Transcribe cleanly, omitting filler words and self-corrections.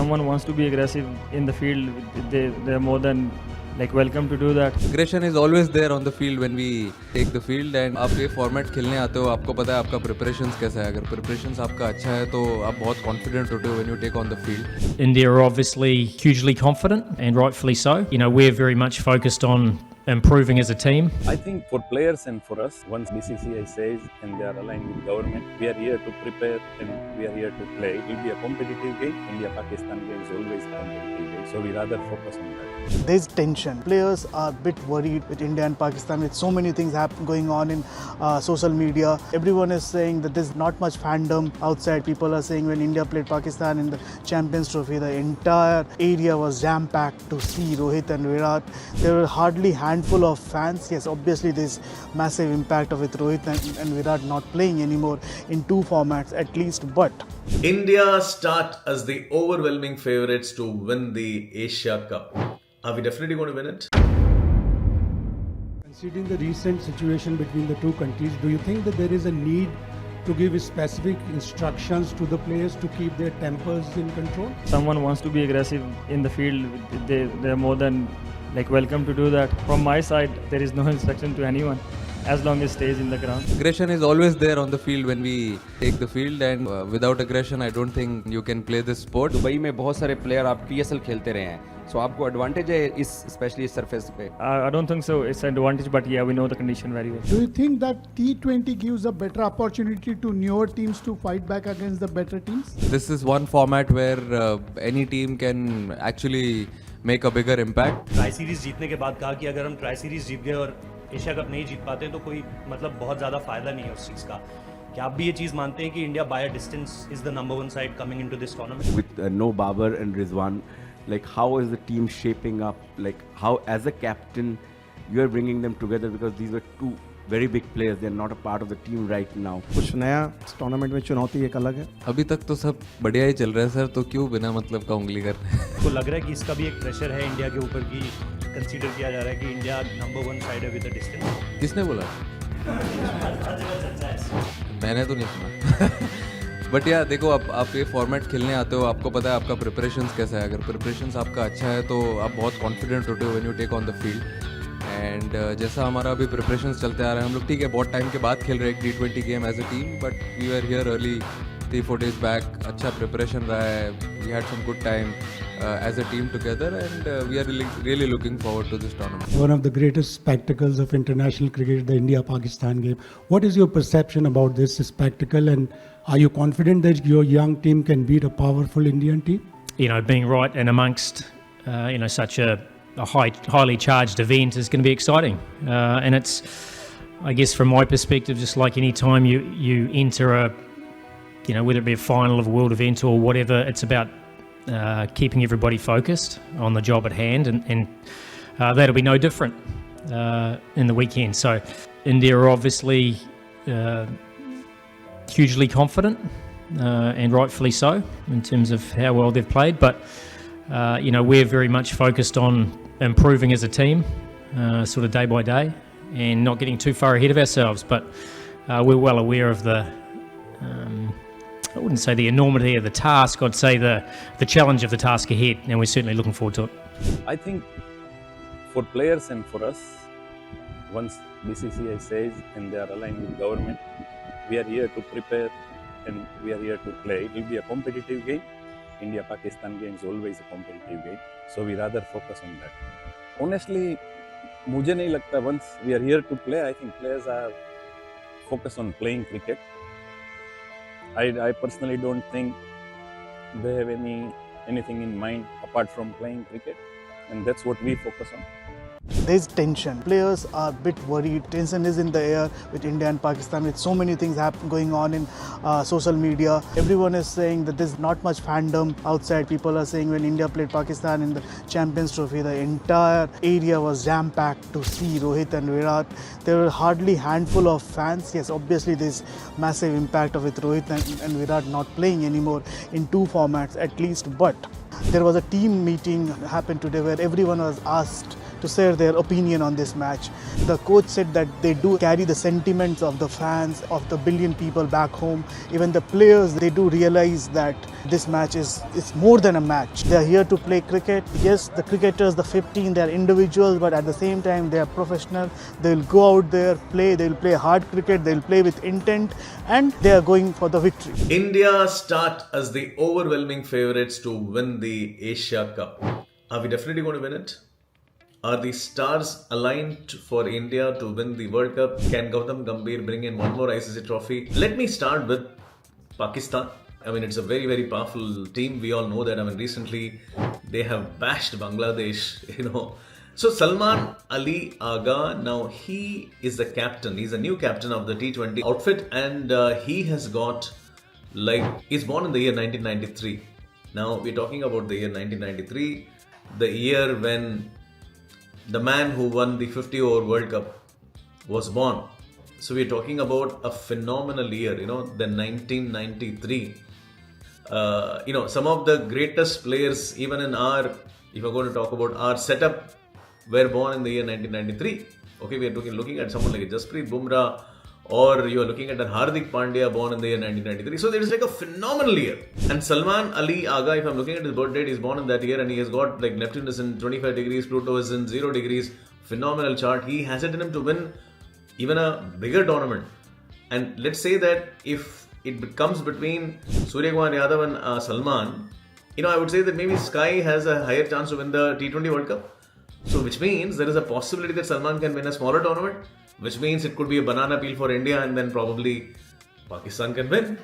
someone wants to be aggressive in the field, they're more than welcome to do that. Aggression is always there on the field when we take the field and आप ये format खेलने आते हो आपको पता है आपका preparations कैसा है अगर प्रिपरेशंस आपका अच्छा है तो आप बहुत कॉन्फिडेंट होते हो when you take on the field. India are obviously hugely confident and rightfully so. You know, we're very much focused on improving as a team. I think for players and for us, once BCCI says and they are aligned with government, we are here to prepare and we are here to play. It will be a competitive game. India-Pakistan game is always a competitive game, so we rather focus on that. There's tension. Players are a bit worried with India and Pakistan with so many things going on in social media. Everyone is saying that there's not much fandom outside. People are saying when India played Pakistan in the Champions Trophy, the entire area was jam-packed to see Rohit and Virat. There were hardly handful of fans. Yes, obviously there's massive impact of with Rohit and Virat not playing anymore in two formats at least, but India start as the overwhelming favourites to win the Asia Cup. Are we definitely going to win it? Considering the recent situation between the two countries, do you think that there is a need to give specific instructions to the players to keep their tempers in control? Someone wants to be aggressive in the field, they're more than welcome to do that. From my side, there is no instruction to anyone as long as stays in the ground. Aggression is always there on the field when we take the field and without aggression I don't think you can play this sport. Dubai में बहुत सारे player आप PSL खेलते रहे हैं, सो आपको advantage है इस स्पेशली इस सरफेस पे. I don't think so it's an advantage, but yeah, we know the condition very well. Do you think that T20 gives a better opportunity to newer teams to fight back against the better teams? This is one format where any team can actually make a bigger impact. Tri series जीतने के बाद कहा कि अगर हम tri series जीत गए और Asia cup नहीं जीत पाते तो कोई बहुत ज़्यादा फायदा नहीं है उस चीज़ का. क्या आप भी ये चीज़ मानते हैं कि India by distance is the number one side coming into this tournament? With no Babar and Rizwan, how is the team shaping up? How as a captain you are bringing them together, because these were two very big players. They are not a part of the team right now. कुछ नया tournament में चुनौती एक अलग है. अभी तक तो सब बढ़िया ही चल रहा है सर, तो क्यों बिना मतलब का उंगली कर रहे हैं? तो लग रहा है कि इसका भी एक प्रेशर है इंडिया के ऊपर की कंसीडर किया जा रहा है कि इंडिया नंबर वन साइड है विद द डिस्टेंस. किसने बोला? मैंने तो नहीं सुना. बट यार देखो आप ये फॉर्मेट खेलने आते हो आपको पता है आपका प्रिपरेशंस कैसा है अगर प्रिपरेशंस आपका अच्छा है तो आप बहुत कॉन्फिडेंट होते हो when you take on the field. And जैसा हमारा अभी प्रिपरेशंस चलते आ रहे हैं हम लोग ठीक है बहुत टाइम के बाद खेल रहे हैं T20 game as a team, but we are here early 3-4 days back. अच्छा प्रिपरेशन रहा है, we had some good time as a team together and we are really looking forward to this tournament. One of the greatest spectacles of international cricket, the India-Pakistan game. What is your perception about this spectacle, and are you confident that your young team can beat a powerful Indian team? You know, being right and amongst such a highly charged event is going to be exciting, and it's, I guess, from my perspective, just like any time you enter whether it be a final of a world event or whatever, it's about keeping everybody focused on the job at hand, and that'll be no different in the weekend. So India are obviously hugely confident, and rightfully so in terms of how well they've played, but we're very much focused on improving as a team, sort of day by day, and not getting too far ahead of ourselves. But we're well aware of the I wouldn't say the enormity of the task, I'd say the challenge of the task ahead, and we're certainly looking forward to it. I think for players and for us, once BCCI says and they are aligned with government, we are here to prepare and we are here to play. It will be a competitive game. India-Pakistan game is always a competitive game, so we rather focus on that. Honestly, मुझे नहीं लगता once we are here to play, I think players are focused on playing cricket. I personally don't think they have anything in mind apart from playing cricket, and that's what we focus on. there's tension. Players are a bit worried. Tension is in the air with India and Pakistan with so many things going on in social media. Everyone is saying that there's not much fandom outside. People are saying when India played Pakistan in the Champions Trophy, the entire area was jam-packed to see Rohit and Virat. There were hardly handful of fans. Yes, obviously there's massive impact of with Rohit and Virat not playing anymore in two formats at least, but there was a team meeting happened today where everyone was asked to share their opinion on this match. The coach said that they do carry the sentiments of the fans, of the billion people back home. Even the players, they do realize that this match is more than a match. They are here to play cricket. Yes, the cricketers, the 15, they are individuals, but at the same time they are professional. They will go out there, play, they will play hard cricket, they will play with intent, and they are going for the victory. India start as the overwhelming favourites to win the Asia Cup. Are we definitely going to win it? Are the stars aligned for India to win the World Cup? Can Gautam Gambhir bring in one more ICC trophy? Let me start with Pakistan. I mean, it's a very, very powerful team. We all know that. I mean, recently they have bashed Bangladesh, you know. So Salman Ali Agha, now he is the captain. He's a new captain of the T20 outfit, and he has got, he's born in the year 1993. Now we're talking about the year 1993, the year when the man who won the 50-over World Cup was born. So we're talking about a phenomenal year, you know, the 1993. You know, some of the greatest players, even in our, if we're going to talk about our setup, were born in the year 1993. Okay, we are looking at someone like Jasprit Bumrah, or you are looking at Hardik Pandya, born in the year 1993. So there is like a phenomenal year. And Salman Ali Agha, if I'm looking at his birth date, he's born in that year, and he has got like Neptune is in 25 degrees, Pluto is in 0 degrees. Phenomenal chart. He has it in him to win even a bigger tournament. And let's say that if it comes between Surya Kumar Yadav and Salman, you know, I would say that maybe Sky has a higher chance to win the T20 World Cup. So which means there is a possibility that Salman can win a smaller tournament, which means it could be a banana peel for India, and then probably Pakistan can win.